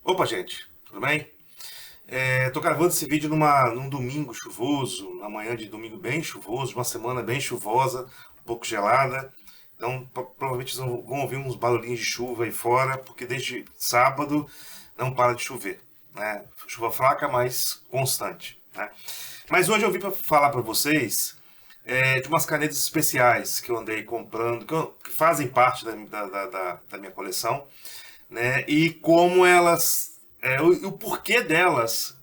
Opa, gente, tudo bem? Tô gravando esse vídeo num domingo chuvoso, na manhã de domingo bem chuvoso, uma semana bem chuvosa, um pouco gelada. Então, provavelmente vocês vão ouvir uns barulhinhos de chuva aí fora, porque desde sábado não para de chover, né? Chuva fraca, mas constante, né? Mas hoje eu vim para falar para vocês de umas canetas especiais que eu andei comprando, que fazem parte da minha coleção, né? E como elas, o porquê delas,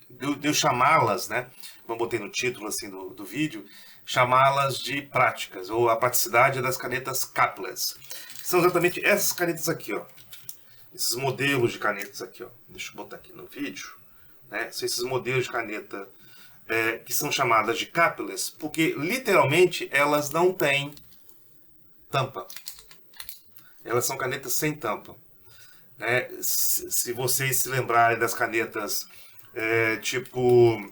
de eu chamá-las, né? Como eu botei no título assim do vídeo, chamá-las de práticas, ou a praticidade das canetas capless. São exatamente essas canetas aqui, ó. Esses modelos de canetas aqui, ó. Deixa eu botar aqui no vídeo, né? São esses modelos de caneta que são chamadas de capless, porque literalmente elas não têm tampa. Elas são canetas sem tampa. Né? Se vocês se lembrarem das canetas tipo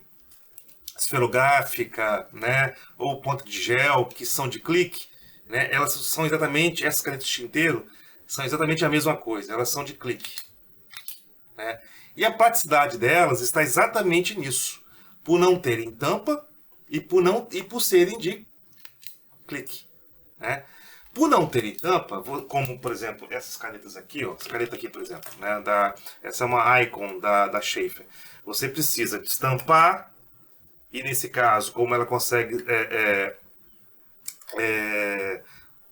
esferográfica, né? Ou ponta de gel, que são de clique, né? Elas são exatamente, essas canetas de tinteiro, são exatamente a mesma coisa, elas são de clique. Né? E a praticidade delas está exatamente nisso, por não terem tampa e por serem de clique. Né? Por não terem tampa, como por exemplo essas canetas aqui, ó, essa caneta aqui, por exemplo, né, essa é uma Icon da Sheaffer. Você precisa destampar, e nesse caso, como ela consegue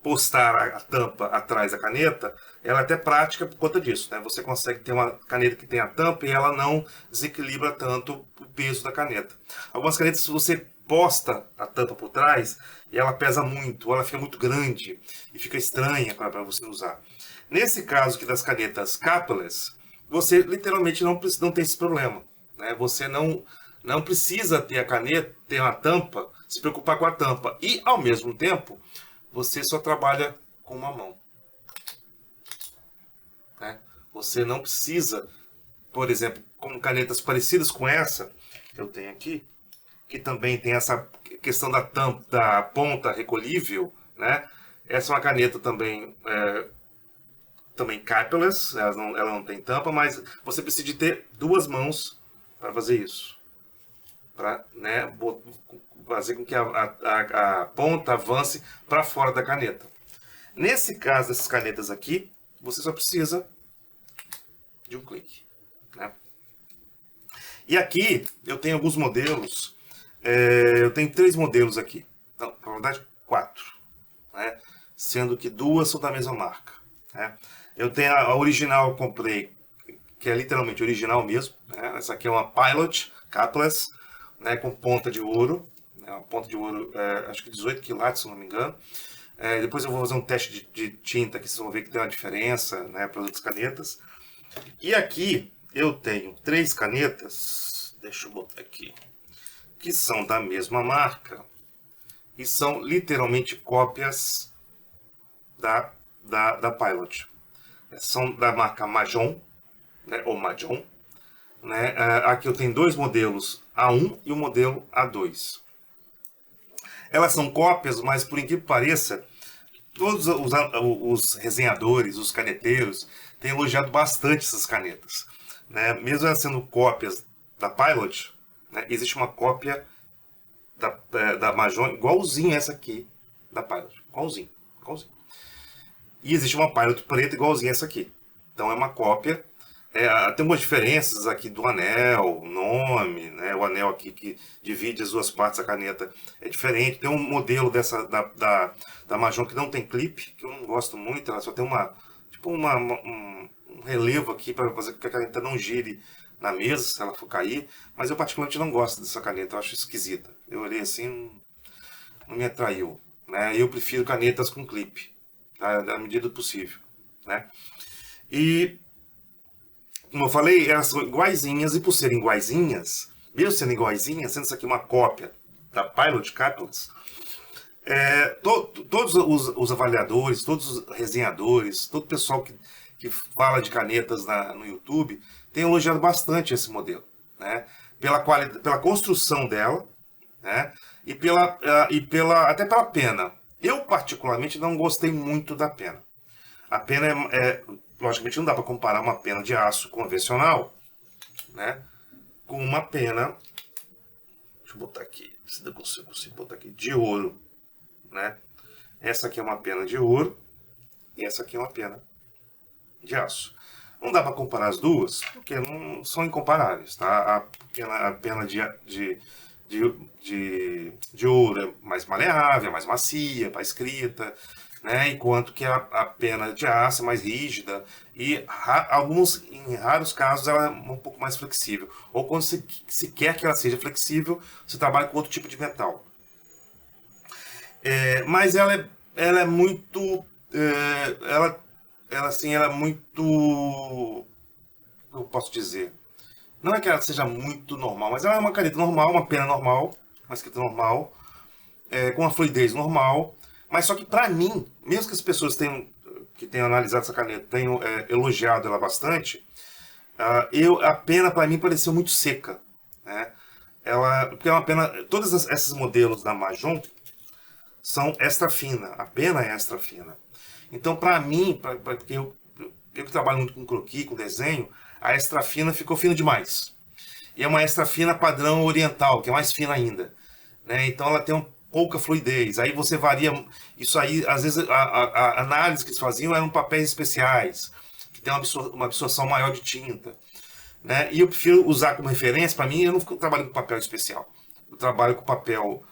postar a tampa atrás da caneta, ela é até prática por conta disso. Né? Você consegue ter uma caneta que tem a tampa e ela não desequilibra tanto o peso da caneta. Algumas canetas, se você posta a tampa por trás, e ela pesa muito, ou ela fica muito grande e fica estranha para você usar. Nesse caso aqui das canetas capless, você literalmente não tem esse problema. Né? Você não precisa ter a caneta, ter uma tampa, se preocupar com a tampa. E, ao mesmo tempo, você só trabalha com uma mão. Né? Você não precisa, por exemplo, com canetas parecidas com essa que eu tenho aqui, que também tem essa questão da tampa, da ponta recolhível, né? Essa é uma caneta também capless, ela não tem tampa, mas você precisa de ter duas mãos para fazer isso. Para, né, fazer com que a ponta avance para fora da caneta. Nesse caso dessas canetas aqui, você só precisa de um clique. Né? E aqui eu tenho alguns modelos. Eu tenho 3 modelos aqui. Não, na verdade 4. Né? Sendo que 2 são da mesma marca. Né? Eu tenho a original, eu comprei, que é literalmente original mesmo. Né? Essa aqui é uma Pilot Capless, né? Com ponta de ouro. Né? Uma ponta de ouro, acho que 18 quilates, se não me engano. Depois eu vou fazer um teste de tinta, que vocês vão ver que tem uma diferença, né, para as outras canetas. E aqui eu tenho 3 canetas, deixa eu botar aqui, que são da mesma marca e são literalmente cópias da Pilot. São da marca Majon, né, ou Majon. Né? Aqui eu tenho 2 modelos, A1 e o modelo A2. Elas são cópias, mas por incrível que pareça, todos os resenhadores, os caneteiros, têm elogiado bastante essas canetas. Né? Mesmo elas sendo cópias da Pilot, né? Existe uma cópia da Majon igualzinha essa aqui, da Pilot. Igualzinho. E existe uma Pilot preta igualzinha essa aqui. Então é uma cópia. Tem algumas diferenças aqui do anel, nome, né? O anel aqui que divide as duas partes da caneta é diferente. Tem um modelo da Majon que não tem clipe, que eu não gosto muito, ela só tem um relevo aqui para fazer com que a caneta não gire na mesa, se ela for cair. Mas eu particularmente não gosto dessa caneta, eu acho esquisita. Eu olhei assim, não me atraiu. Né? Eu prefiro canetas com clipe, tá? Na medida do possível. Né? E como eu falei, elas são iguaizinhas, e por serem iguaizinhas, mesmo sendo iguaizinhas, sendo isso aqui uma cópia da Pilot Capless, todos os avaliadores, todos os resenhadores, todo o pessoal que fala de canetas no YouTube, tem elogiado bastante esse modelo. Né? Pela construção dela, né? Até pela pena. Eu, particularmente, não gostei muito da pena. A pena logicamente não dá para comparar uma pena de aço convencional, né, com uma pena, deixa eu botar aqui, se eu consigo botar aqui, de ouro, né? Essa aqui é uma pena de ouro e essa aqui é uma pena de aço. Não dá para comparar as duas, porque não são incomparáveis, tá? A pena de ouro é mais maleável, é mais macia para escrita, né? Enquanto que a pena de aço é mais rígida e em raros casos ela é um pouco mais flexível. Ou quando se quer que ela seja flexível, você trabalha com outro tipo de metal. Mas ela é muito, ela é muito, eu posso dizer, não é que ela seja muito normal, mas ela é uma caneta normal, uma pena normal, uma escrita normal, com uma fluidez normal, mas só que para mim, mesmo que as pessoas que tenham analisado essa caneta tenham elogiado ela bastante, a pena para mim pareceu muito seca, né? Porque é uma pena, todos esses modelos da Majon são extra fina, a pena é extra fina. Então, para mim, porque eu que trabalho muito com croquis, com desenho, a extra fina ficou fina demais. E é uma extra fina padrão oriental, que é mais fina ainda, né? Então ela tem pouca fluidez. Aí você varia. Isso aí, às vezes, a análise que eles faziam eram papéis especiais, que tem uma absorção maior de tinta, né? E eu prefiro usar como referência, para mim, eu não trabalho com papel especial. Eu trabalho com papel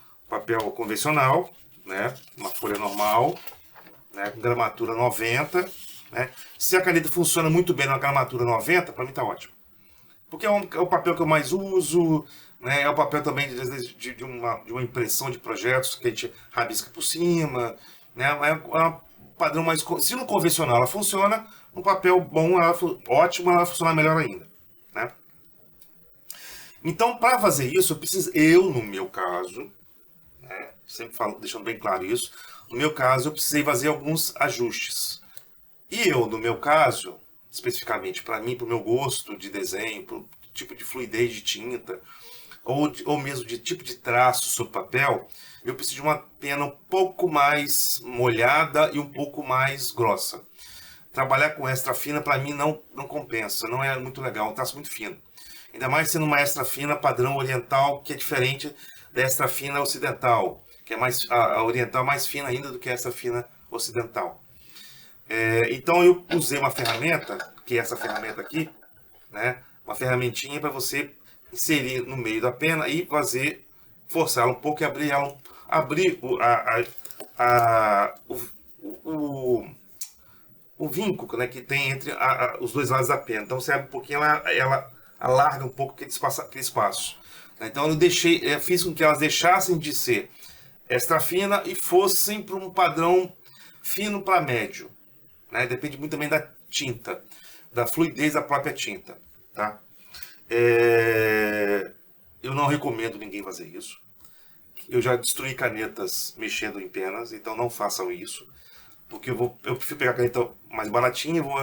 convencional, né? Uma folha normal, né? Com gramatura 90. Né? Se a caneta funciona muito bem na gramatura 90, para mim está ótimo. Porque é o papel que eu mais uso, né? É o papel também de uma impressão de projetos que a gente rabisca por cima. Né? É um padrão mais. Se no convencional ela funciona, no papel bom, ótimo, ela vai funcionar melhor ainda. Né? Então, para fazer isso, no meu caso, né? Sempre falo, deixando bem claro isso, no meu caso, eu precisei fazer alguns ajustes. E eu, no meu caso, especificamente para mim, para o meu gosto de desenho, para o tipo de fluidez de tinta, ou mesmo de tipo de traço sobre papel, eu preciso de uma pena um pouco mais molhada e um pouco mais grossa. Trabalhar com extra fina, para mim, não compensa, não é muito legal, é um traço muito fino. Ainda mais sendo uma extra fina padrão oriental, que é diferente da extra fina ocidental, que é mais, a oriental é mais fina ainda do que a extra fina ocidental. Então eu usei uma ferramenta, que é essa ferramenta aqui, né? Uma ferramentinha para você inserir no meio da pena e forçar ela um pouco e abrir ela, abrir o vínculo, né, que tem entre os dois lados da pena. Então você abre um pouquinho, ela alarga um pouco aquele espaço. Então eu fiz com que elas deixassem de ser extra fina e fossem para um padrão fino para médio. Né? Depende muito também da tinta, da fluidez da própria tinta. Tá? Eu não recomendo ninguém fazer isso. Eu já destruí canetas mexendo em penas, então não façam isso. Porque eu prefiro pegar a caneta mais baratinha e vou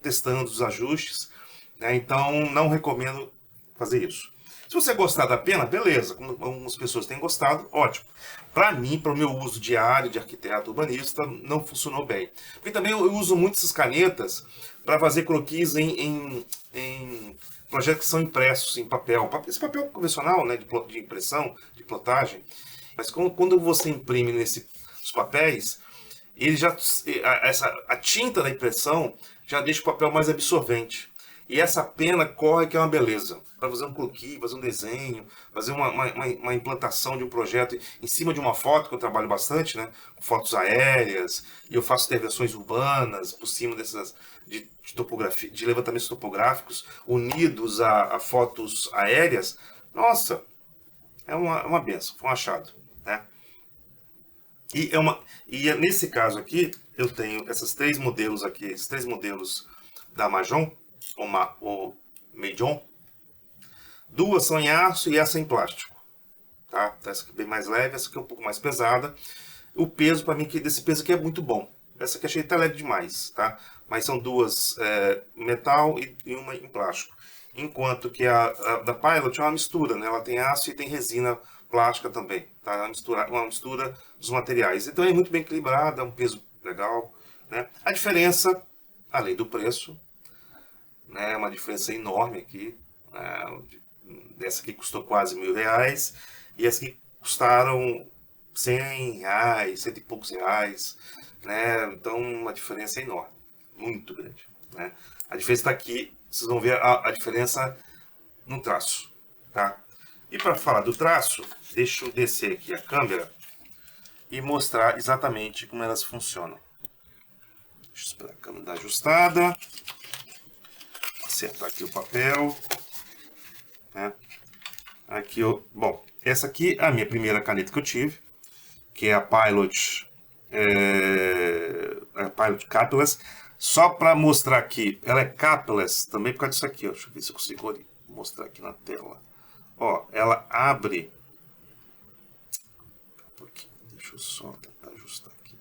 testando os ajustes. Né? Então não recomendo fazer isso. Se você gostar da pena, beleza. Como algumas pessoas têm gostado, ótimo. Para mim, para o meu uso diário de arquiteto urbanista, não funcionou bem. Porque também eu uso muito essas canetas para fazer croquis em projetos que são impressos em papel. Esse papel convencional, né, de impressão, de plotagem. Mas quando você imprime nesses papéis, ele a tinta da impressão já deixa o papel mais absorvente. E essa pena corre que é uma beleza. Para fazer um croquis, fazer um desenho, fazer uma implantação de um projeto em cima de uma foto, que eu trabalho bastante, né? Fotos aéreas, e eu faço intervenções urbanas por cima de topografia, de levantamentos topográficos unidos a fotos aéreas. Nossa, é uma benção, foi um achado. Né? E nesse caso aqui, eu tenho esses três modelos aqui, esses três modelos da Majon, ou Majon. Duas são em aço e essa em plástico. Tá? Essa aqui é bem mais leve, essa aqui é um pouco mais pesada. O peso, para mim, desse peso aqui é muito bom. Essa aqui achei até leve demais, tá? Mas são duas metal e uma em plástico. Enquanto que a da Pilot é uma mistura, né? Ela tem aço e tem resina plástica também. Tá? Uma mistura dos materiais. Então é muito bem equilibrada, é um peso legal. Né? A diferença além do preço, né, uma diferença enorme aqui, né, dessa aqui custou quase R$ 1.000, e essa aqui custaram R$ 100, cento e poucos reais, né, então uma diferença enorme, muito grande, né. A diferença está aqui, vocês vão ver a diferença no traço, tá? E para falar do traço, deixa eu descer aqui a câmera e mostrar exatamente como elas funcionam. Deixa eu esperar a câmera dar ajustada. Acertar aqui o papel. Né? Aqui, bom, essa aqui é a minha primeira caneta que eu tive, que é a Pilot, a Pilot Capless. Só para mostrar aqui, ela é capless também por causa disso aqui. Ó. Deixa eu ver se eu consigo mostrar aqui na tela. Ó, ela abre. Deixa eu só tentar ajustar aqui.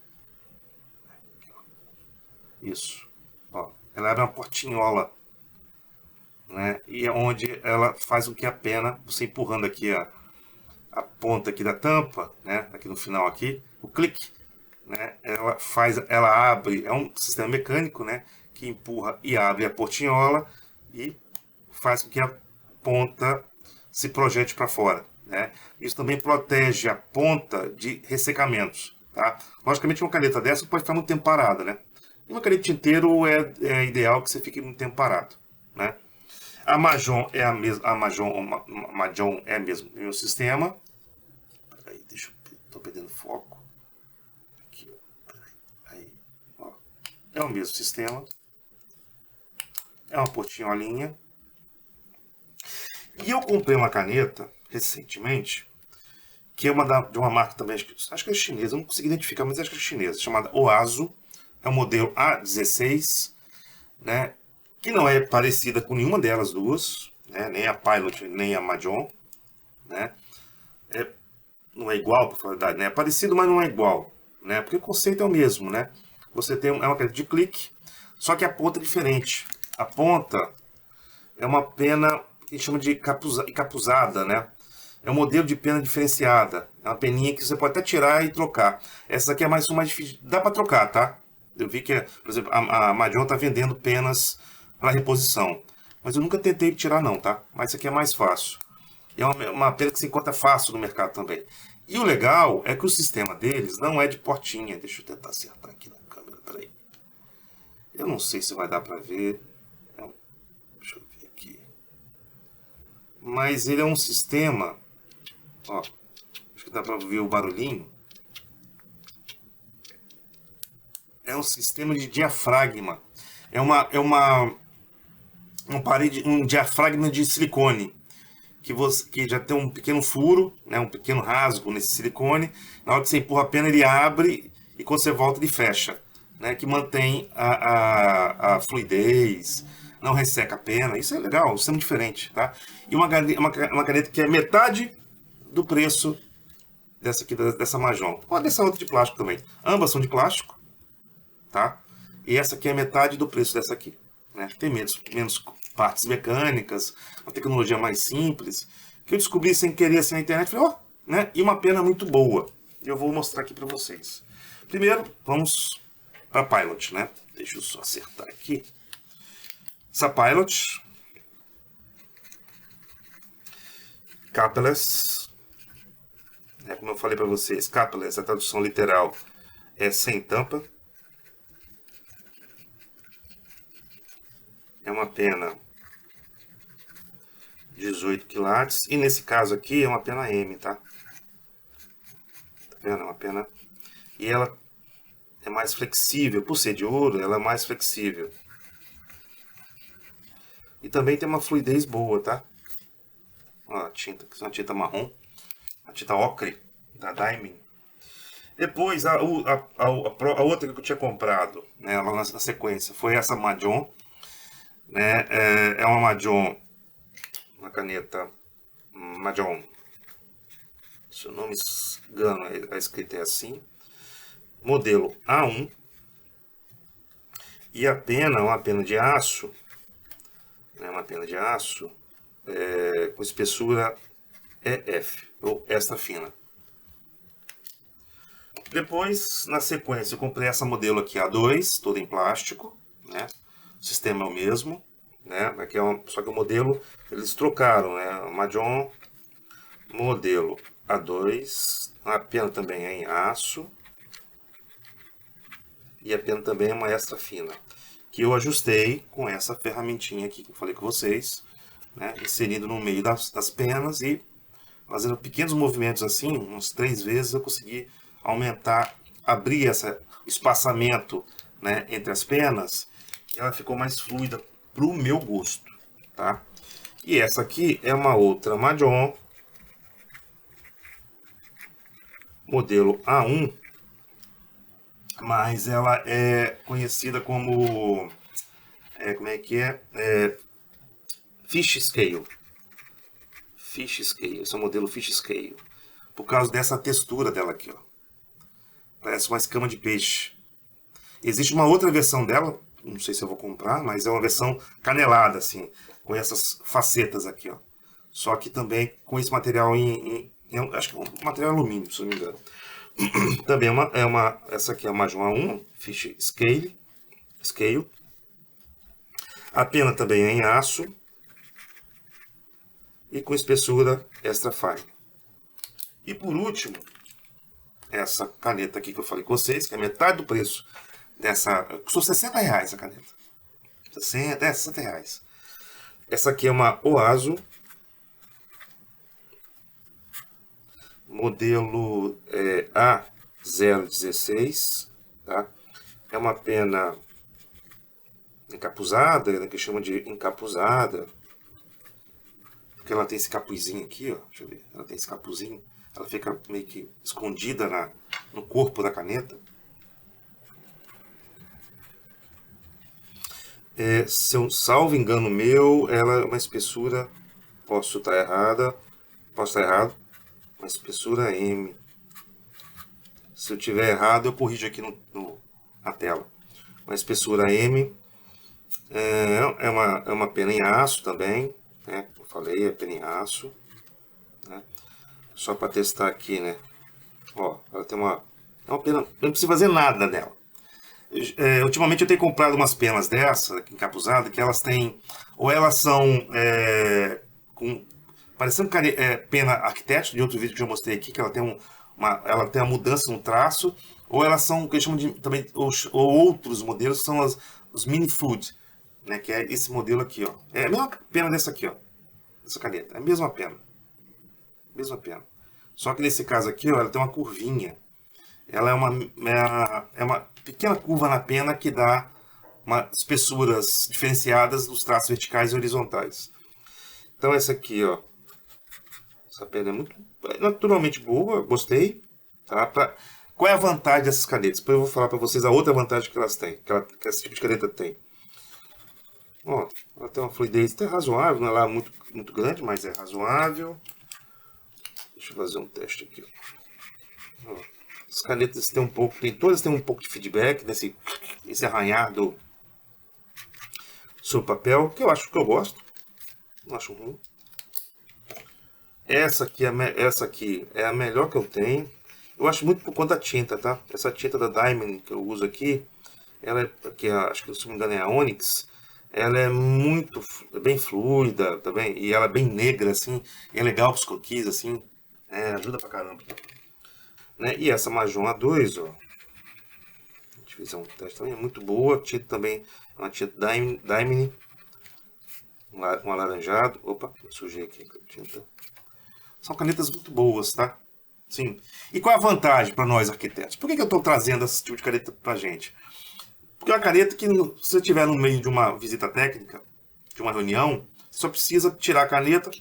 Isso. Ó, ela abre uma portinhola, né? E é onde ela faz com que a pena, você empurrando aqui a ponta aqui da tampa, né? Aqui no final aqui, o clique, né? Ela abre, é um sistema mecânico, né? Que empurra e abre a portinhola e faz com que a ponta se projete para fora, né? Isso também protege a ponta de ressecamentos, tá? Logicamente uma caneta dessa pode ficar muito tempo parada, né? E uma caneta tinteiro é ideal que você fique muito tempo parado, né? A Majohn é a mesma, a Majohn é o mesmo sistema. Peraí, tô perdendo foco. Aqui, aí, ó. É o mesmo sistema. É uma portinholinha. E eu comprei uma caneta recentemente, que é de uma marca também, acho que é chinesa, eu não consegui identificar, mas acho que é chinesa, chamada Oazo. É o modelo A16, né? Que não é parecida com nenhuma delas duas, né? Nem a Pilot, nem a Majohn, né? Não é igual, por falar a verdade, né? É parecido, mas não é igual, né? Porque o conceito é o mesmo, né? Você tem uma caneta de clique, só que a ponta é diferente. A ponta é uma pena que a gente chama de encapuzada, né? É um modelo de pena diferenciada. É uma peninha que você pode até tirar e trocar. Essa aqui é mais difícil. Dá para trocar, tá? Eu vi que, por exemplo, a Majohn está vendendo penas para reposição. Mas eu nunca tentei tirar não, tá? Mas isso aqui é mais fácil. E é uma pena que se encontra fácil no mercado também. E o legal é que o sistema deles não é de portinha. Deixa eu tentar acertar aqui na câmera, peraí. Eu não sei se vai dar para ver. Deixa eu ver aqui. Mas ele é um sistema... Ó, acho que dá para ver o barulhinho. É um sistema de diafragma. Um diafragma de silicone que já tem um pequeno furo, né, um pequeno rasgo nesse silicone. Na hora que você empurra a pena, ele abre e quando você volta, ele fecha, né, que mantém a fluidez, não resseca a pena. Isso é legal, isso é muito diferente, tá? E uma caneta que é metade do preço dessa Majohn. Pode dessa outra de plástico também. Ambas são de plástico, tá? E essa aqui é metade do preço dessa aqui, né? Tem menos partes mecânicas, uma tecnologia mais simples, que eu descobri sem querer assim na internet, falei, ó, né? E uma pena muito boa. Eu vou mostrar aqui para vocês. Primeiro, vamos para a Pilot, né? Deixa eu só acertar aqui. Essa Pilot Capless, né? Como eu falei para vocês, Capless, a tradução literal é sem tampa. É uma pena 18 quilates. E nesse caso aqui é uma pena M, tá? Tá vendo? É uma pena... E ela é mais flexível. Por ser de ouro, ela é mais flexível. E também tem uma fluidez boa, tá? Ó, a tinta, que é uma tinta marrom. A tinta ocre, da Diamond. Depois, a outra que eu tinha comprado, né, lá na sequência, foi essa Majohn. Né? É uma Majohn, uma caneta Majohn, se eu não me engano, a escrita é assim, modelo A1, e a pena é uma pena de aço, né? Uma pena de aço com espessura EF, ou extra fina. Depois, na sequência, eu comprei essa modelo aqui A2, toda em plástico, né? sistema é o mesmo, né? Aqui só que o modelo eles trocaram, né? O Mahjong modelo A2, a pena também é em aço e a pena também é uma extra fina, que eu ajustei com essa ferramentinha aqui que eu falei com vocês, né? Inserindo no meio das penas e fazendo pequenos movimentos assim, uns 3 vezes eu consegui aumentar, abrir esse espaçamento, né, entre as penas, e ela ficou mais fluida para o meu gosto, tá? E essa aqui é uma outra Mahjong, modelo A1, mas ela é conhecida como, como é que é? Fish Scale. Fish Scale, esse é o modelo Fish Scale, por causa dessa textura dela aqui, ó. Parece uma escama de peixe. Existe uma outra versão dela, não sei se eu vou comprar, mas é uma versão canelada, assim, com essas facetas aqui, ó. Só que também com esse material acho que é um material alumínio, se eu não me engano. Também essa aqui é uma Mahjong A1, Fish Scale. A pena também é em aço e com espessura extra fine. E por último, essa caneta aqui que eu falei com vocês, que é metade do preço dessa. Custou R$60 essa caneta. 60 reais. Essa aqui é uma Oazo, modelo A016, tá? É uma pena encapuzada, né, que chama de encapuzada, porque ela tem esse capuzinho aqui, ó. Deixa eu ver. Ela tem esse capuzinho. Ela fica meio que escondida no corpo da caneta. Se eu salvo engano meu, ela é uma espessura, posso estar errado, uma espessura M. Se eu tiver errado, eu corrijo aqui na tela. Uma espessura M, é uma pena em aço também, né? Eu falei, é pena em aço, né? Só para testar aqui, né? Ó, ela tem é uma pena, não precisa fazer nada nela. Ultimamente eu tenho comprado umas penas dessa, encapuzadas, que elas têm, ou elas são parecendo pena arquiteto, de outro vídeo que eu já mostrei aqui, que ela tem ela tem uma mudança no traço, ou elas são, que eu chamo de também, ou outros modelos, que são os mini food, né, que é esse modelo aqui, ó. É a mesma pena dessa aqui, ó, dessa caneta, é a mesma pena. Mesma pena. Só que nesse caso aqui, ó, ela tem uma curvinha. Ela é uma pequena curva na pena que dá espessuras diferenciadas dos traços verticais e horizontais. Então essa aqui, ó, essa pena é naturalmente boa, gostei. Tá? Qual é a vantagem dessas canetas? Depois eu vou falar para vocês a outra vantagem que elas têm, que esse tipo de caneta tem. Ó, ela tem uma fluidez até razoável, não é lá muito grande, mas é razoável. Deixa eu fazer um teste aqui. Ó. As canetas têm todas têm um pouco de feedback, esse arranhar sobre o papel, que eu gosto, não acho ruim. Essa aqui é a melhor que eu tenho. Eu acho muito por conta da tinta, tá? Essa tinta da Diamond que eu uso aqui, ela acho que se não me engano é a Onyx, ela é bem fluida também, e ela é bem negra, assim, e é legal para os croquis, assim, ajuda pra caramba. Né? E essa Mahjong A2, ó, a gente fez um teste também, é muito boa. Tinta também, uma tinta Diamond, um alaranjado. Opa, sujei aqui a tinta. São canetas muito boas, tá? Sim. E qual é a vantagem para nós arquitetos? Por que eu estou trazendo esse tipo de caneta para gente? Porque é uma caneta que, se você estiver no meio de uma visita técnica, de uma reunião, você só precisa tirar a caneta,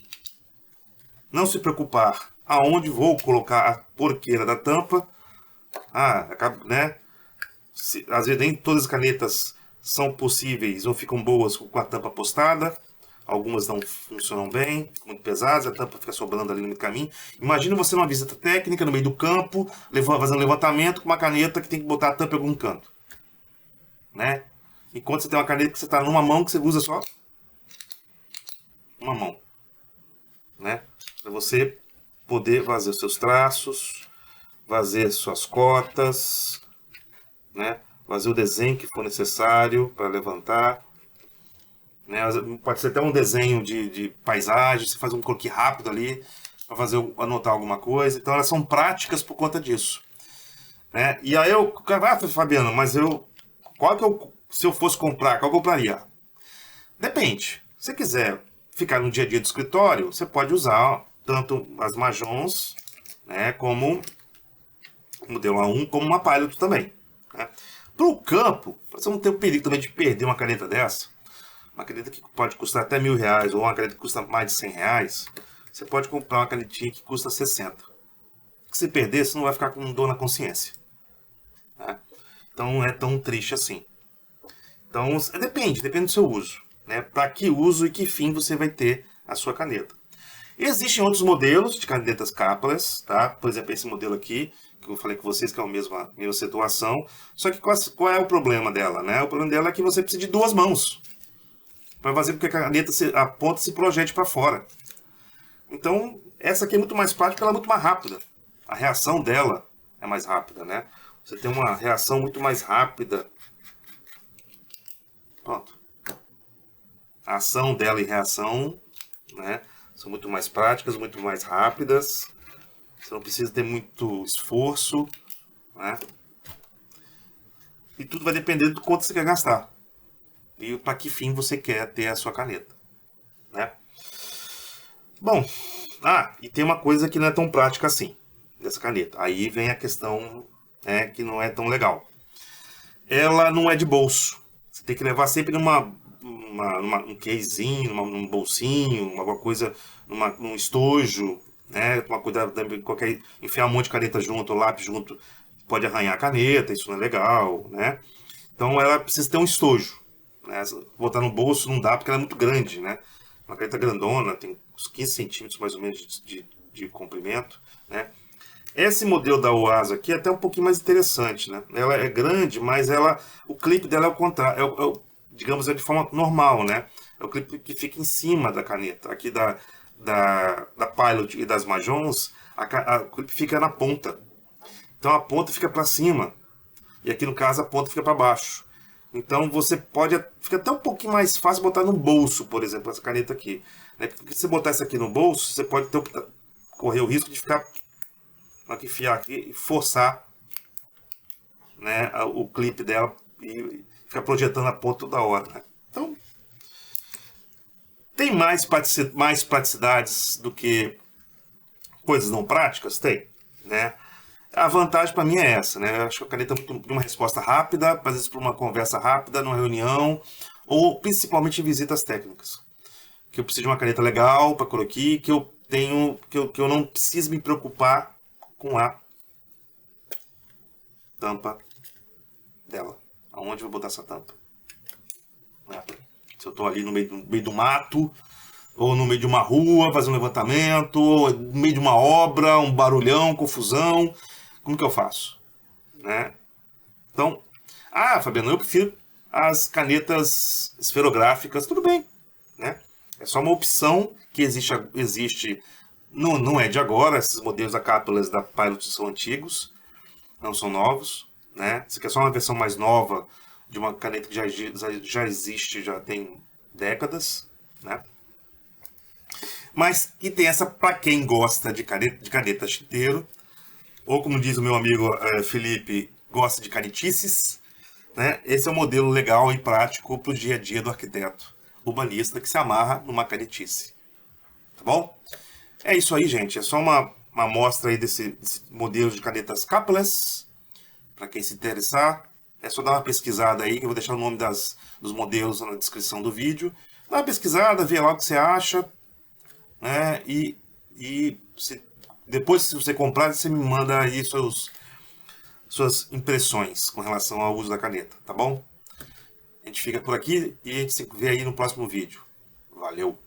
não se preocupar aonde vou colocar a porqueira da tampa. Né? Às vezes nem todas as canetas são possíveis ou ficam boas com a tampa postada. Algumas não funcionam bem, muito pesadas, a tampa fica sobrando ali no meio do caminho. Imagina você numa visita técnica, no meio do campo, fazendo levantamento com uma caneta que tem que botar a tampa em algum canto. Né? Enquanto você tem uma caneta que você está numa mão, que você usa só uma mão. Né? Para você poder fazer os seus traços, fazer suas cotas, né? Fazer o desenho que for necessário para levantar. né? Pode ser até um desenho de paisagem, você faz um croquis rápido ali para fazer anotar alguma coisa. Então elas são práticas por conta disso, né? E aí Fabiano, mas se eu fosse comprar, qual eu compraria? Depende. Se você quiser ficar no dia a dia do escritório, você pode usar tanto as Majons, né, como o modelo A1, como uma Pilot também, né? Para o campo, você não tem o perigo também de perder uma caneta dessa, uma caneta que pode custar até R$ 1.000, ou uma caneta que custa mais de R$ 100, você pode comprar uma canetinha que custa 60. Que se perder, você não vai ficar com dor na consciência, né? Então não é tão triste assim. Então depende do seu uso, né? Para que uso e que fim você vai ter a sua caneta. Existem outros modelos de canetas capless, tá? Por exemplo, esse modelo aqui, que eu falei com vocês que é a mesma situação. Só que qual é o problema dela, né? O problema dela é que você precisa de duas mãos para fazer com que a caneta, a ponta se projete para fora. Então, essa aqui é muito mais prática, ela é muito mais rápida. A reação dela é mais rápida, né? Você tem uma reação muito mais rápida. Pronto. A ação dela e reação, né, são muito mais práticas, muito mais rápidas. Você não precisa ter muito esforço, né? E tudo vai depender do quanto você quer gastar e para que fim você quer ter a sua caneta, né? Bom, e tem uma coisa que não é tão prática assim dessa caneta. Aí vem a questão, né, que não é tão legal. Ela não é de bolso. Você tem que levar sempre um casezinho, num bolsinho, alguma coisa, num estojo, né? Uma coisa, enfiar um monte de caneta junto, lápis junto, pode arranhar a caneta, isso não é legal, né? Então ela precisa ter um estojo, né? Botar no bolso não dá porque ela é muito grande, né? Uma caneta grandona, tem uns 15 centímetros mais ou menos de comprimento, né? Esse modelo da Oasis aqui é até um pouquinho mais interessante, né? Ela é grande, mas o clipe dela é o contrário, digamos, é de forma normal, né? É o clipe que fica em cima da caneta. Aqui da Pilot e das Majons, o clipe fica na ponta. Então a ponta fica para cima. E aqui no caso a ponta fica para baixo. Então fica até um pouquinho mais fácil botar no bolso, por exemplo, essa caneta aqui, né? Porque se você botar essa aqui no bolso, você pode correr o risco de enfiar aqui e forçar, né, o clipe dela e ficar projetando a ponta toda hora, né? Então, tem mais praticidades do que coisas não práticas? Tem, né? A vantagem para mim é essa, né? Eu acho que a caneta tem uma resposta rápida, às vezes para uma conversa rápida, numa reunião, ou principalmente em visitas técnicas. Que eu preciso de uma caneta legal para croquis, que eu não preciso me preocupar com a tampa dela. Aonde eu vou botar essa tampa? Se eu estou ali no meio do mato, ou no meio de uma rua, fazendo um levantamento, ou no meio de uma obra, um barulhão, confusão, como que eu faço? Né? Então, Fabiano, eu prefiro as canetas esferográficas, tudo bem, né? É só uma opção que existe não é de agora, esses modelos da Capless da Pilot são antigos, não são novos, né? Isso aqui é só uma versão mais nova de uma caneta que já existe, já tem décadas, né? Mas que tem essa para quem gosta de caneta tinteiro, ou como diz o meu amigo Felipe, gosta de canetices, né? Esse é um modelo legal e prático para o dia a dia do arquiteto urbanista que se amarra numa canetice. Tá bom? É isso aí, gente. É só uma amostra aí desse modelo de canetas Capless. Para quem se interessar, é só dar uma pesquisada aí, que eu vou deixar o nome dos modelos na descrição do vídeo. Dá uma pesquisada, vê lá o que você acha, né? Depois, se você comprar, você me manda aí suas impressões com relação ao uso da caneta, tá bom? A gente fica por aqui e a gente se vê aí no próximo vídeo. Valeu!